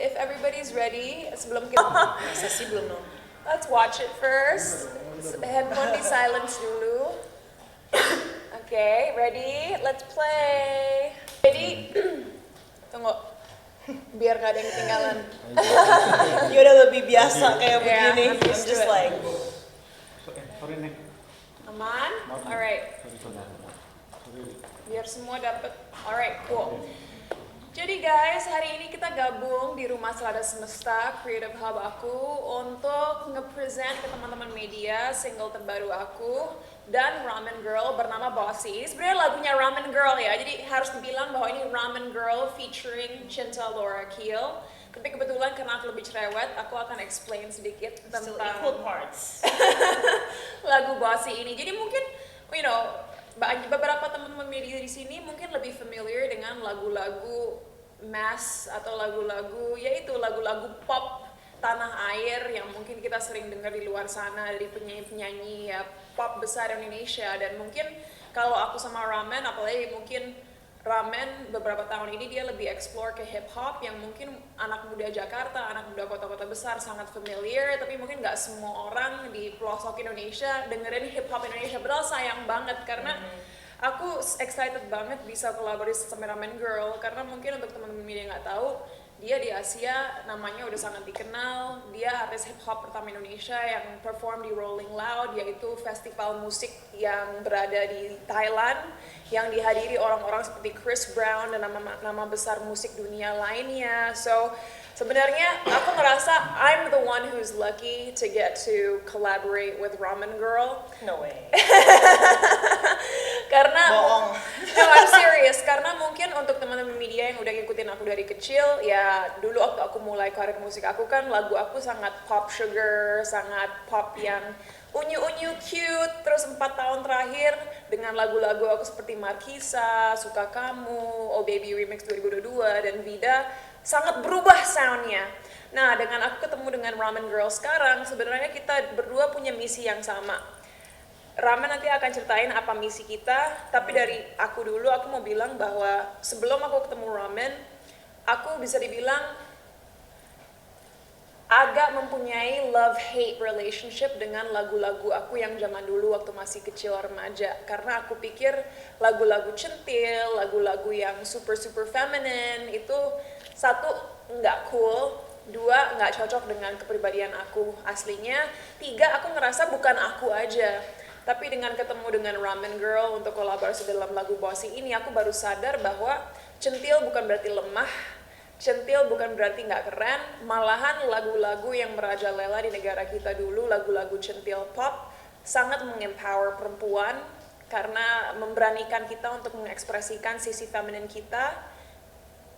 if everybody's ready, sebelum kita Masa sih belum nonton? let's watch it first. Handphone di silence dulu. Okay, ready? Let's play. Ready? Tunggu. Biar gak ada yang ketinggalan. Ya udah lebih biasa kayak Yeah, begini. I'm I'm used to just it. like, Sorry nih. Aman? Alright. Biar semua dapet. Alright, cool. Jadi guys, hari ini kita gabung di Rumah Selada Semesta, Creative Hub aku, untuk nge-present ke teman-teman media single terbaru aku dan Ramen Girl bernama Bossy. Ini sebenarnya lagunya Ramen Girl ya, jadi harus dibilang bahwa ini Ramen Girl featuring Cinta Laura Kiel. Tapi kebetulan karena aku lebih cerewet, aku akan explain sedikit still tentang equal parts. lagu Bossy ini. Jadi mungkin, you know, beberapa teman-teman media di sini mungkin lebih familiar dengan lagu-lagu mass atau lagu-lagu, yaitu lagu-lagu pop tanah air yang mungkin kita sering dengar di luar sana dari penyanyi-penyanyi ya pop besar Indonesia. Dan mungkin kalau aku sama Ramen, apalagi mungkin Ramen beberapa tahun ini dia lebih explore ke hip hop yang mungkin anak muda Jakarta, anak muda kota-kota besar sangat familiar, tapi mungkin nggak semua orang di pelosok Indonesia dengerin hip hop Indonesia. Padahal sayang banget karena aku excited banget bisa kolaborasi sama Ramen Girl karena mungkin untuk teman-teman media nggak tahu, dia di Asia namanya udah sangat dikenal. Dia artis hip hop pertama Indonesia yang perform di Rolling Loud, yaitu festival musik yang berada di Thailand yang dihadiri orang-orang seperti Chris Brown dan nama besar musik dunia lainnya. So sebenarnya aku ngerasa I'm the one who's lucky to get to collaborate with Ramen Girl. No way. Karena Bohong. no, I'm serious, karena mungkin untuk teman-teman media yang udah ngikutin aku dari kecil, ya dulu waktu aku mulai karir musik aku kan lagu aku sangat pop sugar, sangat pop yang unyu-unyu cute. Terus 4 tahun terakhir dengan lagu-lagu aku seperti Markisa, Suka Kamu, Oh Baby Remix 2022, dan Vida sangat berubah soundnya. Nah, dengan aku ketemu dengan Ramen Girl sekarang, sebenarnya kita berdua punya misi yang sama. Ramen nanti akan ceritain apa misi kita, tapi dari aku dulu aku mau bilang bahwa sebelum aku ketemu Ramen, aku bisa dibilang agak mempunyai love-hate relationship dengan lagu-lagu aku yang zaman dulu waktu masih kecil remaja. Karena aku pikir lagu-lagu centil, lagu-lagu yang super feminine itu satu nggak cool, dua nggak cocok dengan kepribadian aku aslinya, tiga aku ngerasa bukan aku aja. Tapi dengan ketemu dengan Ramen Girl untuk kolaborasi dalam lagu Bossy ini, aku baru sadar bahwa centil bukan berarti lemah, centil bukan berarti nggak keren, malahan lagu-lagu yang merajalela di negara kita dulu, lagu-lagu centil pop, sangat mengempower perempuan karena memberanikan kita untuk mengekspresikan sisi feminin kita,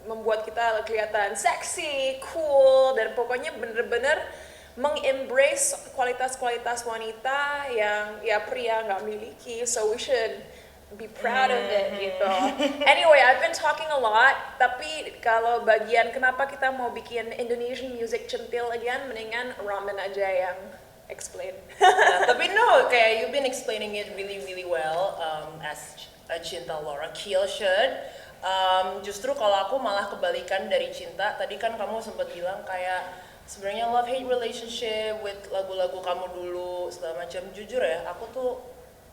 membuat kita kelihatan seksi, cool, dan pokoknya bener-bener mengembrace kualitas-kualitas wanita yang ya pria nggak miliki. So we should be proud of it gitu. Anyway, I've been talking a lot, tapi kalau bagian kenapa kita mau bikin Indonesian music centil again, mendingan Ramen aja yang explain. Tapi no, kayak you've been explaining it really well, as Cinta Laura Kiel should. Justru kalau aku malah kebalikan dari Cinta. Tadi kan kamu sempat bilang kayak sebenarnya love-hate relationship with lagu-lagu kamu dulu segala macam. Jujur ya, aku tuh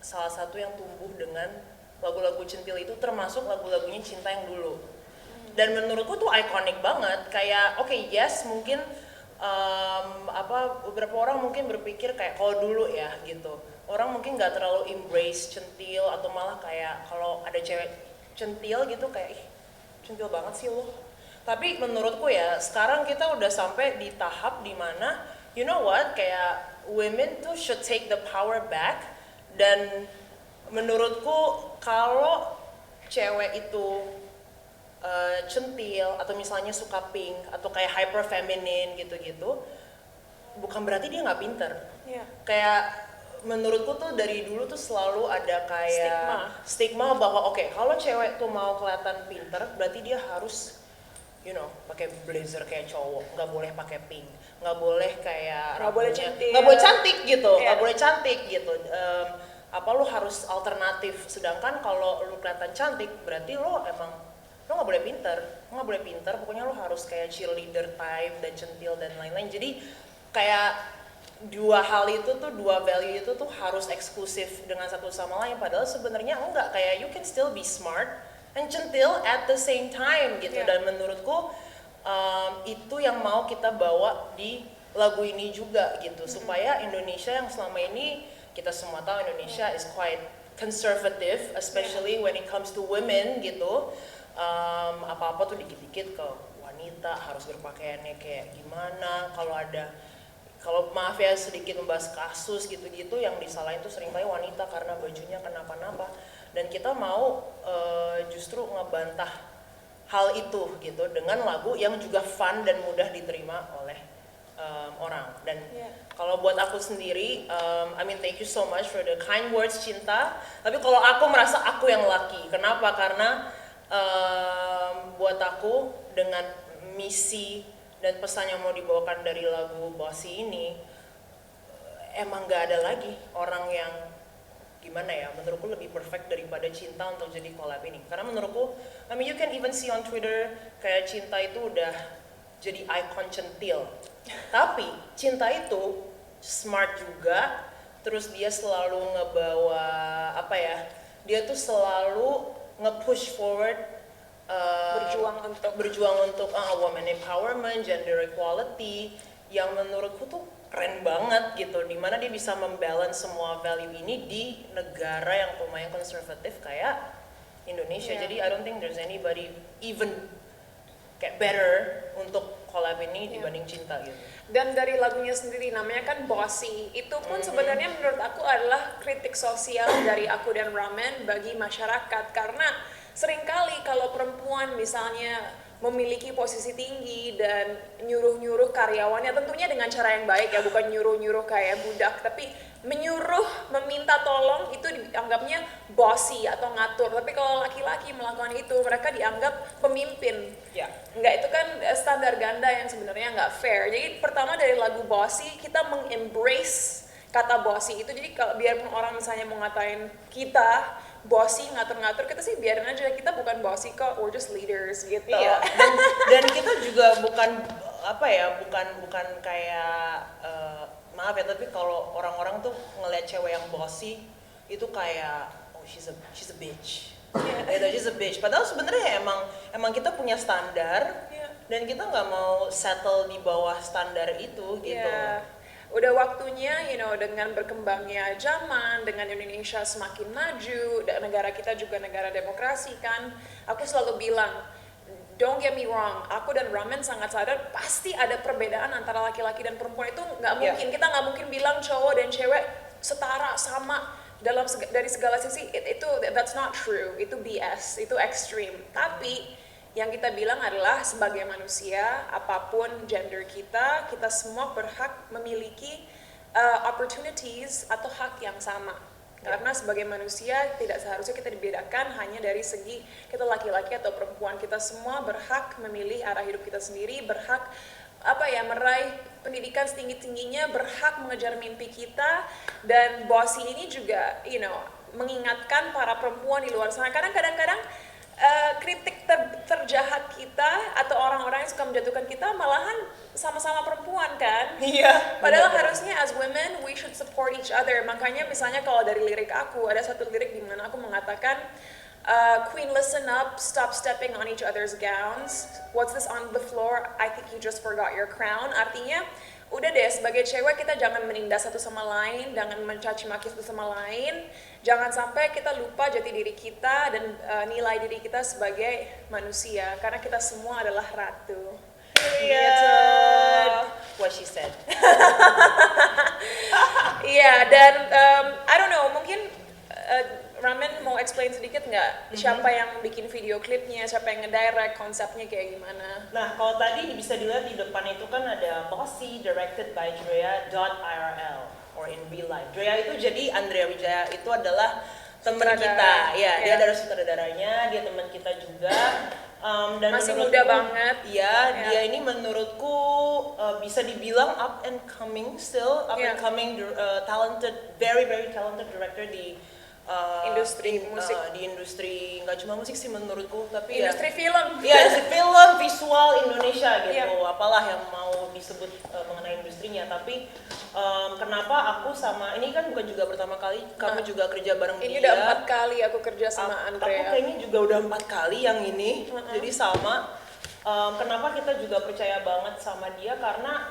salah satu yang tumbuh dengan lagu-lagu centil itu, termasuk lagu-lagunya Cinta yang dulu. Dan menurutku tuh iconic banget. Kayak yes mungkin beberapa orang mungkin berpikir kayak kalau dulu ya gitu, orang mungkin nggak terlalu embrace centil, atau malah kayak kalau ada cewek centil gitu kayak ih centil banget sih lo. Tapi menurutku ya sekarang kita udah sampai di tahap dimana you know what, kayak women tuh should take the power back. Dan menurutku kalau cewek itu centil atau misalnya suka pink atau kayak hyper feminine gitu-gitu, bukan berarti dia nggak pinter. Yeah. Kayak menurutku tuh dari dulu tuh selalu ada kayak stigma bahwa kalau cewek tuh mau kelihatan pinter berarti dia harus pakai blazer kayak cowok, nggak boleh pakai pink, nggak boleh kayak nggak boleh centil, nggak boleh cantik gitu, nggak Yeah. boleh cantik gitu. Lu harus alternatif. Sedangkan kalau lu kelihatan cantik berarti lu emang lo nggak boleh pinter, pokoknya lo harus kayak cheerleader type dan centil dan lain-lain. Jadi kayak dua hal itu tuh, dua value itu tuh harus eksklusif dengan satu sama lain, padahal sebenarnya enggak, kayak you can still be smart and centil at the same time gitu. Dan menurutku itu yang mau kita bawa di lagu ini juga gitu, supaya Indonesia yang selama ini kita semua tahu Indonesia is quite conservative, especially when it comes to women gitu. Apa-apa tuh dikit-dikit ke wanita harus berpakaiannya kayak gimana, kalau maaf ya sedikit membahas kasus gitu-gitu yang disalahin tuh seringkali wanita karena bajunya kenapa-napa, dan kita mau justru ngebantah hal itu gitu dengan lagu yang juga fun dan mudah diterima oleh orang. Dan kalau buat aku sendiri, I mean thank you so much for the kind words Cinta, tapi kalau aku merasa aku yang lucky, kenapa? Karena buat aku dengan misi dan pesan yang mau dibawakan dari lagu Bossy ini, emang gak ada lagi orang yang gimana ya, menurutku lebih perfect daripada Cinta untuk jadi collab ini. Karena menurutku, I mean you can even see on Twitter kayak Cinta itu udah jadi icon centil, tapi Cinta itu smart juga, terus dia selalu ngebawa apa ya, dia tuh selalu nge-push forward berjuang untuk women empowerment, gender equality, yang menurutku tuh keren banget gitu, dimana dia bisa membalance semua value ini di negara yang lumayan konservatif kayak Indonesia. Jadi I don't think there's anybody even kayak better untuk collab ini dibanding Cinta gitu. Dan dari lagunya sendiri namanya kan Bossy, itu pun sebenarnya menurut aku adalah kritik sosial dari aku dan Ramen bagi masyarakat, karena seringkali kalau perempuan misalnya memiliki posisi tinggi dan nyuruh-nyuruh karyawannya, tentunya dengan cara yang baik ya, bukan nyuruh-nyuruh kayak budak, tapi menyuruh, meminta tolong, itu dianggapnya bossy atau ngatur. Tapi kalau laki-laki melakukan itu, mereka dianggap pemimpin. Enggak, itu kan standar ganda yang sebenarnya nggak fair. Jadi pertama dari lagu Bossy, kita mengembrace kata bossy itu. Jadi kalau biarpun orang misalnya mau ngatain kita bossy, ngatur-ngatur, kita sih biarin aja, kita bukan bossy kok, we're just leaders gitu. Iya, dan kita juga bukan apa ya, bukan kayak maaf ya, tapi kalau orang-orang tuh ngelihat cewek yang bossy itu kayak oh she's a bitch. Gitu, she's a bitch. Padahal sebenarnya emang kita punya standar, dan kita nggak mau settle di bawah standar itu gitu. Udah waktunya, dengan berkembangnya zaman, dengan Indonesia semakin maju, dan negara kita juga negara demokrasi kan, aku selalu bilang, don't get me wrong, aku dan Ramen sangat sadar pasti ada perbedaan antara laki-laki dan perempuan, itu nggak mungkin, kita nggak mungkin bilang cowok dan cewek setara, sama, dari segala sisi, that's not true, itu BS, itu ekstrim. Tapi yang kita bilang adalah sebagai manusia, apapun gender kita semua berhak memiliki opportunities atau hak yang sama. Karena sebagai manusia tidak seharusnya kita dibedakan hanya dari segi kita laki-laki atau perempuan. Kita semua berhak memilih arah hidup kita sendiri, berhak meraih pendidikan setinggi-tingginya, berhak mengejar mimpi kita. Dan Bossy ini juga mengingatkan para perempuan di luar sana, karena kadang-kadang kritik terjahat kita atau orang-orang yang suka menjatuhkan kita malahan sama-sama perempuan kan. Padahal harusnya as women we should support each other. Makanya misalnya kalau dari lirik aku, ada satu lirik di mana aku mengatakan Queen, listen up, stop stepping on each other's gowns. What's this on the floor? I think you just forgot your crown. Artinya udah deh, sebagai cewek kita jangan menindas satu sama lain, jangan mencaci maki satu sama lain, jangan sampai kita lupa jati diri kita dan nilai diri kita sebagai manusia, karena kita semua adalah ratu. Gitu. What she said. Iya, dan I don't know, mungkin Ramen mau explain sedikit nggak siapa yang bikin video klipnya, siapa yang ngedirect, konsepnya kayak gimana? Nah, kalau tadi bisa dilihat di depan itu kan ada Bossy, directed by Drea.irl, or in real life. Drea itu jadi Andrea Wijaya itu adalah teman kita, dia adalah sutradaranya, dia teman kita juga. Dan masih muda banget. Dia ini menurutku bisa dibilang up and coming, talented, very very talented director di Industri musik. Di industri nggak cuma musik sih menurutku, tapi Industri film. ya industri film visual Indonesia gitu, Iya. apalah yang mau disebut mengenai industrinya. Tapi kenapa aku sama ini kan bukan juga pertama kali kamu juga kerja bareng Ini dia. udah 4 kali aku kerja sama Aku Andrea. kayaknya juga udah 4 kali yang ini, jadi sama. Kenapa kita juga percaya banget sama dia karena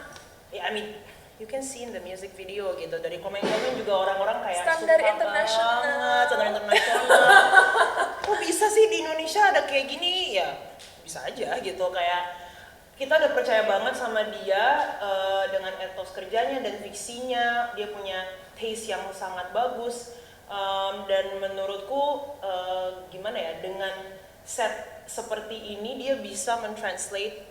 ya I mean you can see in the music video gitu, dari komen-komen juga orang-orang kayak Standar suka internasional. banget, standar internasional. Kok bisa sih di Indonesia ada kayak gini? Ya bisa aja gitu, kayak kita udah percaya banget sama dia dengan etos kerjanya dan fiksinya. Dia punya taste yang sangat bagus. Dan menurutku gimana ya, dengan set seperti ini dia bisa mentranslate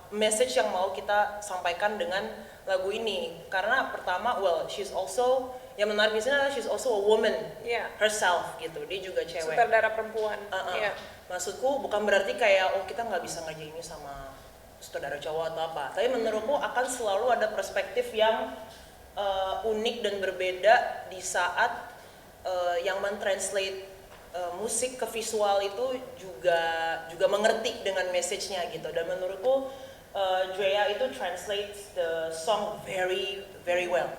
message yang mau kita sampaikan dengan lagu ini. Karena pertama, well, she's also, yang menarik di sini adalah she's also a woman Iya. herself gitu. Dia juga cewek. Sutradara perempuan. Iya. Maksudku bukan berarti kayak oh kita nggak bisa ngerjain ini sama sutradara cowok atau apa. Tapi menurutku akan selalu ada perspektif yang unik dan berbeda di saat yang mentranslate musik ke visual itu juga mengerti dengan message-nya gitu. Dan menurutku Drea itu translates the song very very well.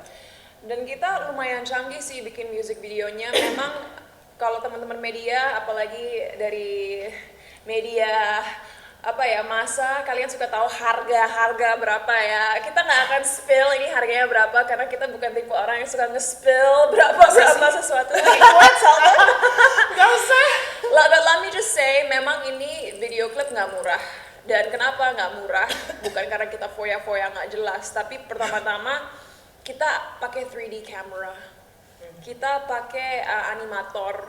Dan kita lumayan canggih sih bikin music videonya. Memang kalau teman-teman media, apalagi dari media apa ya masa, kalian suka tahu harga berapa ya. Kita nggak akan spill ini harganya berapa karena kita bukan tipe orang yang suka nge-spill berapa sesuatu. Gak usah. But let me just say, memang ini video klip nggak murah. Dan kenapa nggak murah? Bukan karena kita foya-foya nggak jelas, tapi pertama-tama kita pakai 3D camera, kita pakai animator,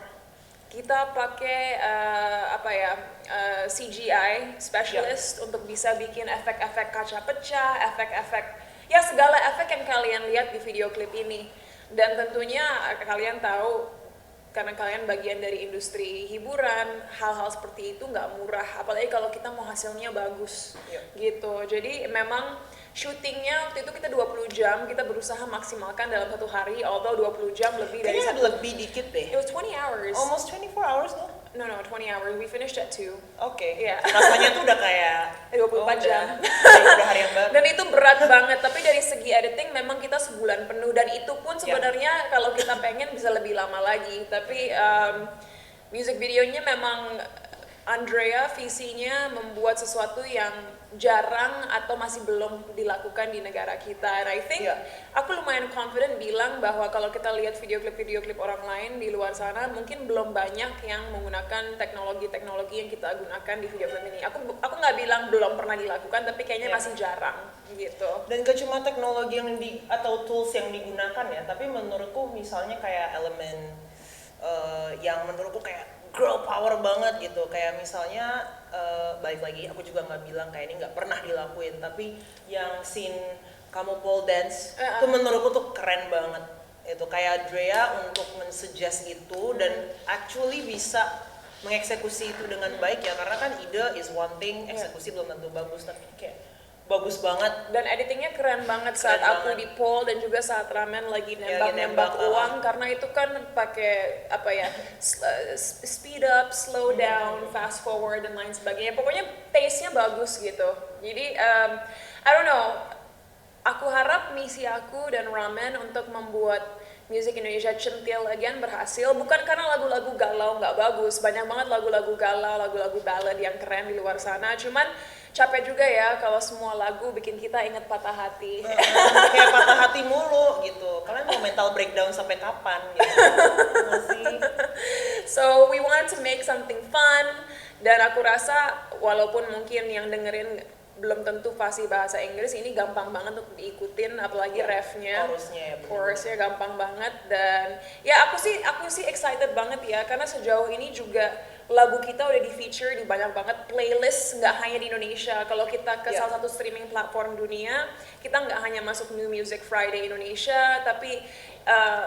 kita pakai CGI specialist untuk bisa bikin efek-efek kaca pecah, efek-efek ya segala efek yang kalian lihat di video klip ini. Dan tentunya kalian tahu karena kalian bagian dari industri hiburan, hal-hal seperti itu nggak murah, apalagi kalau kita mau hasilnya bagus gitu. Jadi memang syutingnya waktu itu kita 20 jam, kita berusaha maksimalkan dalam satu hari, although 20 jam lebih dari Kayaknya satu. lebih dikit deh. It was 20 hours. Almost 24 hours no? No, 20 hours. We finished at 2. Oke. Iya. Rasanya tuh udah kayak 24 jam. Udah hari yang baru. Dan itu berat banget, tapi dari segi editing memang kita sebulan penuh, dan itu pun sebenarnya kalau kita pengen bisa lebih lama lagi. Tapi music videonya memang Andrea visinya membuat sesuatu yang jarang atau masih belum dilakukan di negara kita. And I think aku lumayan confident bilang bahwa kalau kita lihat video klip orang lain di luar sana, mungkin belum banyak yang menggunakan teknologi yang kita gunakan di video klip ini. Aku nggak bilang belum pernah dilakukan, tapi kayaknya masih jarang gitu. Dan gak cuma teknologi yang atau tools yang digunakan ya, tapi menurutku misalnya kayak elemen yang menurutku kayak girl power banget gitu, kayak misalnya balik lagi aku juga nggak bilang kayak ini nggak pernah dilakuin, tapi yang scene kamu pole dance itu menurutku tuh keren banget. Itu kayak Drea untuk men-suggest itu dan actually bisa mengeksekusi itu dengan baik ya, karena kan ide is one thing, eksekusi belum tentu bagus, tapi kayak bagus banget. Dan editingnya keren banget saat aku di pole dan juga saat Ramen lagi nembak uang, karena itu kan pakai apa ya, speed up, slow down, fast forward dan lain sebagainya. Pokoknya pace-nya bagus gitu. Jadi I don't know, aku harap misi aku dan Ramen untuk membuat music Indonesia centil again berhasil, bukan karena lagu-lagu galau nggak bagus, banyak banget lagu-lagu galau, lagu-lagu ballad yang keren di luar sana, cuman capek juga ya kalau semua lagu bikin kita inget patah hati. Kayak patah hati mulu gitu. Kalian mau mental breakdown sampai kapan gitu? Masih. So we wanted to make something fun, dan aku rasa walaupun mungkin yang dengerin belum tentu fasih bahasa Inggris, ini gampang banget untuk diikutin, apalagi refnya, chorusnya gampang banget. Dan ya aku sih excited banget ya, karena sejauh ini juga lagu kita udah di feature di banyak banget playlist, nggak hanya di Indonesia. Kalau kita ke salah satu streaming platform dunia, kita nggak hanya masuk New Music Friday Indonesia, tapi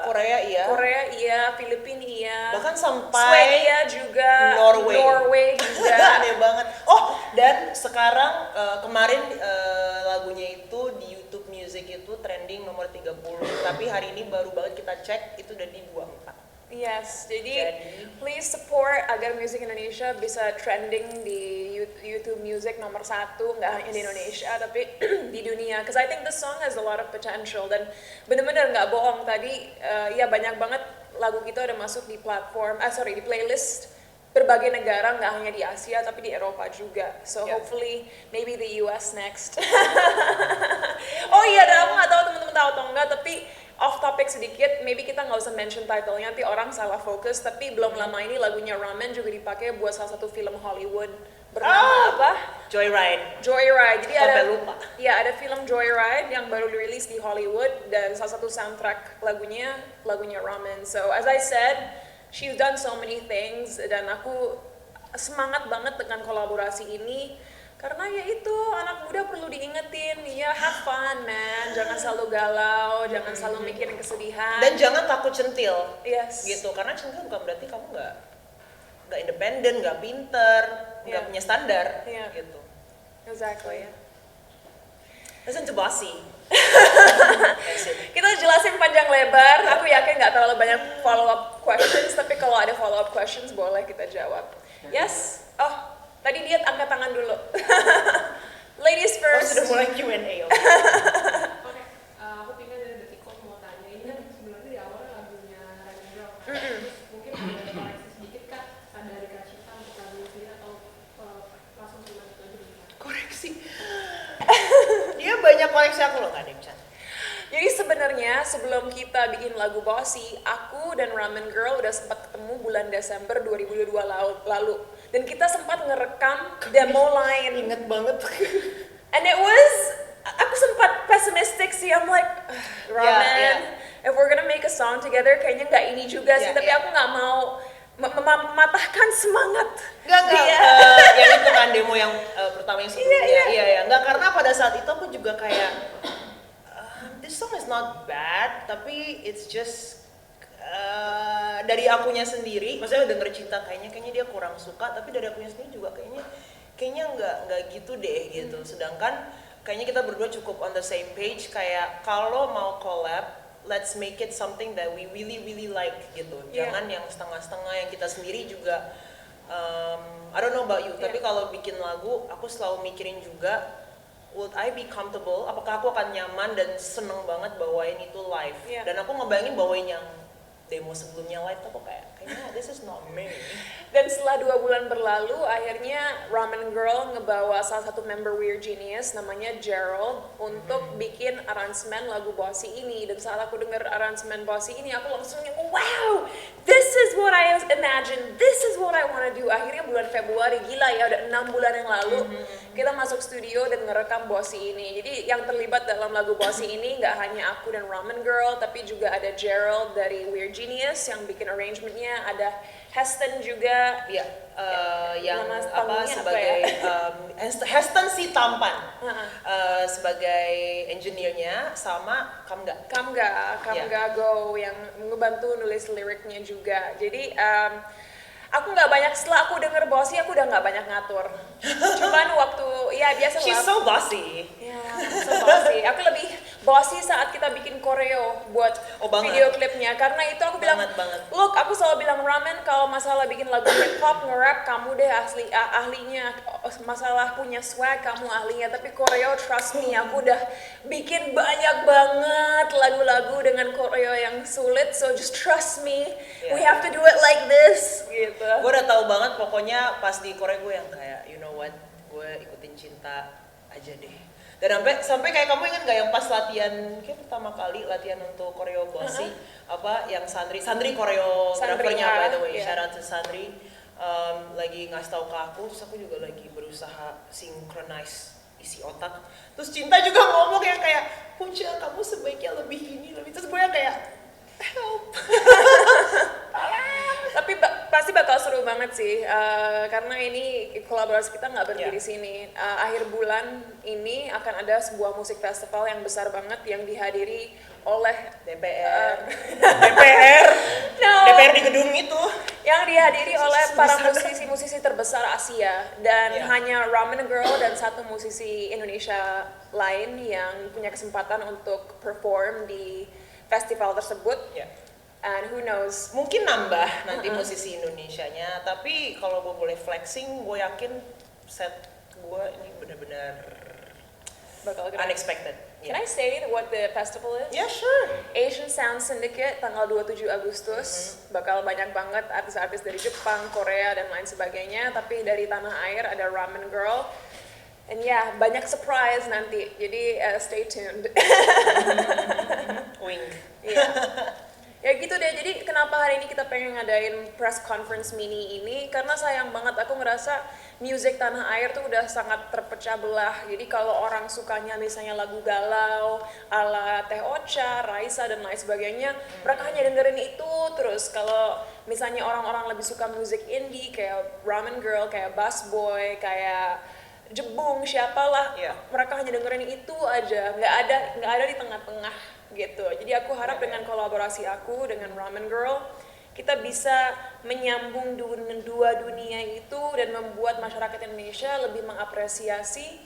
Korea iya, Filipina iya, bahkan sampai Swedia juga, Norway juga. Aneh banget. Oh, dan sekarang kemarin lagunya itu di YouTube Music itu trending nomor 30, tapi hari ini baru banget kita cek itu udah di 24. Yes, jadi please support agar musik Indonesia bisa trending di YouTube Music nomor 1, nggak hanya di Indonesia tapi di dunia. Cause I think the song has a lot of potential dan bener-bener nggak bohong tadi, ya banyak banget lagu kita udah masuk di di playlist berbagai negara, nggak hanya di Asia tapi di Eropa juga. So hopefully maybe the US next. Oh iya, dan aku nggak tahu teman-teman tahu atau enggak, tapi off topic sedikit, maybe kita nggak usah mention title-nya, nanti orang salah fokus. Tapi belum lama ini lagunya Ramen juga dipakai buat salah satu film Hollywood bernama apa? Joyride. Joyride. Jadi ada lupa. Ya, ada film Joyride yang baru dirilis di Hollywood dan salah satu soundtrack lagunya Ramen. So as I said, she's done so many things dan aku semangat banget dengan kolaborasi ini. Karena ya itu, anak muda perlu diingetin, ya have fun man, jangan selalu galau, jangan selalu mikirin kesedihan. Dan jangan takut centil, Yes. gitu. Karena centil bukan berarti kamu nggak independen, nggak pinter, nggak punya standar, gitu. Exactly. Listen to Bossy. Kita jelasin panjang lebar, aku yakin nggak terlalu banyak follow up questions, tapi kalau ada follow up questions boleh kita jawab. Yes? Oh, tadi dia angkat tangan dulu. Ladies first. Sudah mulai Q&A. Oke, aku pindah dari Detikcom mau tanya, ini kan sebenarnya di awal lagunya Running Girl kan? Terus mungkin ada koreksi sedikit Kak, dari Kak Cinta untuk lagu ini atau langsung terima itu aja dulu? Koreksi. Dia banyak koreksi aku loh, Kak Demcan. Jadi sebenarnya sebelum kita bikin lagu Bossy, aku dan Ramen Girl udah sempat ketemu bulan Desember 2022 lalu. Dan kita sempat ngerekam demo lain. Ingat banget. And it was, aku sempat pessimistic sih, I'm like, Ramen, if we're gonna make a song together, kayaknya nggak ini juga sih, tapi aku nggak mau mematahkan semangat. Enggak, yang itu kan demo yang pertama yang sebelumnya. Iya. Enggak, karena pada saat itu aku juga kayak, this song is not bad, tapi it's just dari akunya sendiri, maksudnya denger Cinta kayaknya dia kurang suka, tapi dari akunya sendiri juga kayaknya nggak gitu deh gitu. Sedangkan kayaknya kita berdua cukup on the same page, kayak kalau mau collab, let's make it something that we really like gitu. Jangan yang setengah-setengah yang kita sendiri juga. I don't know about you, tapi kalau bikin lagu, aku selalu mikirin juga, would I be comfortable? Apakah aku akan nyaman dan seneng banget bawain itu live? Dan aku ngebayangin bawain yang demo sebelumnya live tuh kayaknya this is not me. Dan setelah 2 bulan berlalu, akhirnya Ramen Girl ngebawa salah satu member Weird Genius namanya Gerald untuk bikin aransemen lagu Bossy ini. Dan saat aku denger aransemen Bossy ini, aku langsung yang wow, this is what I imagine, this is what I wanna do. Akhirnya bulan Februari, gila ya, udah 6 bulan yang lalu kita masuk studio dan ngerekam Bossy ini. Jadi yang terlibat dalam lagu Bossy ini nggak hanya aku dan Ramen Girl, tapi juga ada Gerald dari Weird Genius yang bikin arrangementnya, ada Heston juga, yang nama sebagai Heston si tampan, sebagai engineer-nya, sama Kamga Go yang ngebantu nulis liriknya juga. Jadi aku nggak banyak, setelah aku denger Bossy aku udah nggak banyak ngatur. Cuman waktu biasa she's so bossy. So bossy. Aku lebih bossy saat kita bikin koreo buat video klipnya, karena itu aku bilang, look, aku selalu bilang Ramen, kalau masalah bikin lagu hip hop nge-rap kamu deh ahlinya, masalah punya swag kamu ahlinya, tapi koreo trust me, aku udah bikin banyak banget lagu-lagu dengan koreo yang sulit, so just trust me, we have to do it like this gitu. Gue udah tahu banget pokoknya pas di koreo gue yang kayak, you know what, gue ikutin Cinta aja deh. Dan sampai kayak kamu ingat gak yang pas latihan, kayak pertama kali latihan untuk koreo Bossy, yang Sandri koreografernya by the way, shout out to Sandri, lagi ngasih tahu ke aku, terus aku juga lagi berusaha synchronize isi otak. Terus Cinta juga ngomong yang kayak, Punca kamu sebaiknya lebih ini, terus gue yang kayak, help. Tapi pasti bakal seru banget sih, karena ini kolaborasi kita nggak berhenti di sini. Akhir bulan ini akan ada sebuah musik festival yang besar banget yang dihadiri oleh DPR di gedung itu, yang dihadiri oleh para musisi-musisi terbesar Asia, dan hanya Ramen Girl dan satu musisi Indonesia lain yang punya kesempatan untuk perform di festival tersebut. and who knows. Mungkin nambah nanti musisi Indonesianya, tapi kalau gue boleh flexing, gue yakin set gue ini benar-benar Bakal keren. unexpected. Can I say what the festival is? Yeah, sure. Asian Sound Syndicate tanggal 27 Agustus. Bakal banyak banget artis-artis dari Jepang, Korea, dan lain sebagainya. Tapi dari tanah air ada Ramen Girl. And yeah, banyak surprise nanti. Jadi stay tuned. Wink. Iya. Ya gitu deh, jadi kenapa hari ini kita pengen ngadain press conference mini ini, karena sayang banget aku ngerasa music tanah air tuh udah sangat terpecah belah. Jadi kalau orang sukanya misalnya lagu galau ala Teh Ocha, Raisa dan lain sebagainya, mereka hanya dengerin itu terus. Kalau misalnya orang-orang lebih suka musik indie kayak Ramen Girl, kayak Bass Boy, kayak Jebung, siapalah, Iya. mereka hanya dengerin itu aja, nggak ada di tengah-tengah gitu. Jadi aku harap dengan kolaborasi aku dengan Ramen Girl, kita bisa menyambung dua dunia itu dan membuat masyarakat Indonesia lebih mengapresiasi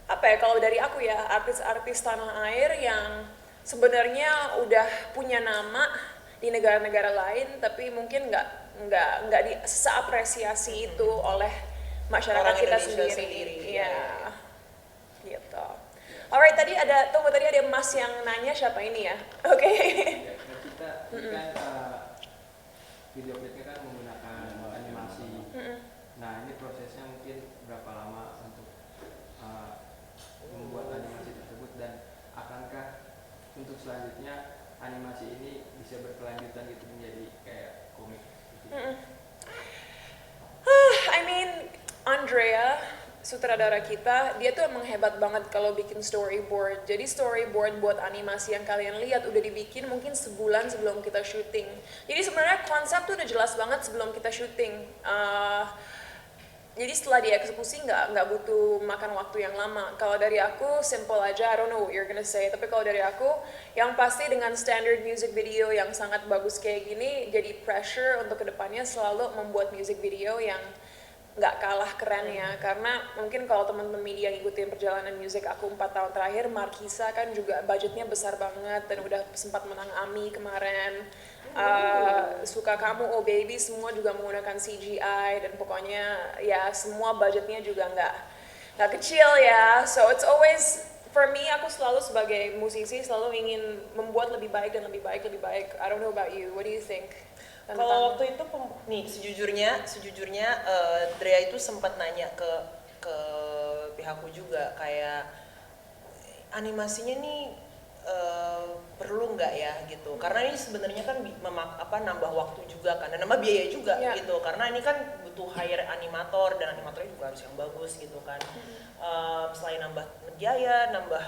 apa ya, kalau dari aku ya, artis-artis tanah air yang sebenarnya udah punya nama di negara-negara lain, tapi mungkin nggak seapresiasi itu oleh masyarakat Orang kita Indonesia sendiri. Iya. Iya. Gitu. Alright, tadi ada Mas yang nanya siapa ini ya? Oke. Ya, kita ini kan video klipnya kan menggunakan animasi. Nah, ini prosesnya mungkin berapa lama untuk membuat animasi tersebut, dan akankah untuk selanjutnya animasi ini bisa berkelanjutan gitu menjadi kayak komik gitu? I mean, Andrea, sutradara kita, dia tuh emang hebat banget kalau bikin storyboard. Jadi storyboard buat animasi yang kalian lihat udah dibikin mungkin sebulan sebelum kita syuting. Jadi sebenarnya konsep tuh udah jelas banget sebelum kita syuting. Jadi setelah dieksekusi nggak butuh makan waktu yang lama. Kalau dari aku simple aja, I don't know what you're gonna say. Tapi kalau dari aku, yang pasti dengan standard music video yang sangat bagus kayak gini, jadi pressure untuk kedepannya selalu membuat music video yang nggak kalah keren ya. Karena mungkin kalau teman-teman media ngikutin perjalanan musik aku 4 tahun terakhir, Markisa kan juga budgetnya besar banget dan udah sempat menang AMI kemarin. Suka Kamu, Oh Baby, semua juga menggunakan CGI dan pokoknya ya semua budgetnya juga nggak kecil ya. So it's always for me, aku selalu sebagai musisi selalu ingin membuat lebih baik dan lebih baik. I don't know about you, what do you think? Kalau waktu itu nih sejujurnya Drea itu sempat nanya ke pihakku juga kayak animasinya nih perlu nggak ya gitu, karena ini sebenarnya kan nambah waktu juga kan dan nambah biaya juga gitu, karena ini kan butuh hire animator dan animatornya juga harus yang bagus gitu kan. Selain nambah biaya, nambah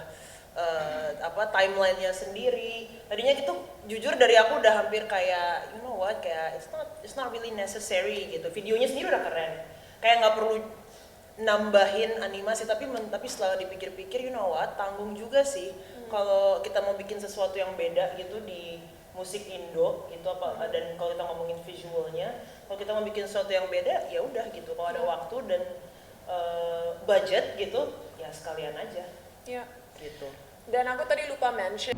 timelinenya sendiri, tadinya gitu jujur dari aku udah hampir kayak you know what, kayak it's not really necessary gitu. Videonya sendiri udah keren, kayak nggak perlu nambahin animasi, tapi setelah dipikir-pikir you know what, tanggung juga sih kalau kita mau bikin sesuatu yang beda gitu di musik Indo gitu dan kalau kita ngomongin visualnya, kalau kita mau bikin sesuatu yang beda ya udah gitu, kalau ada waktu dan budget gitu ya sekalian aja Ya. gitu. Dan aku tadi lupa mention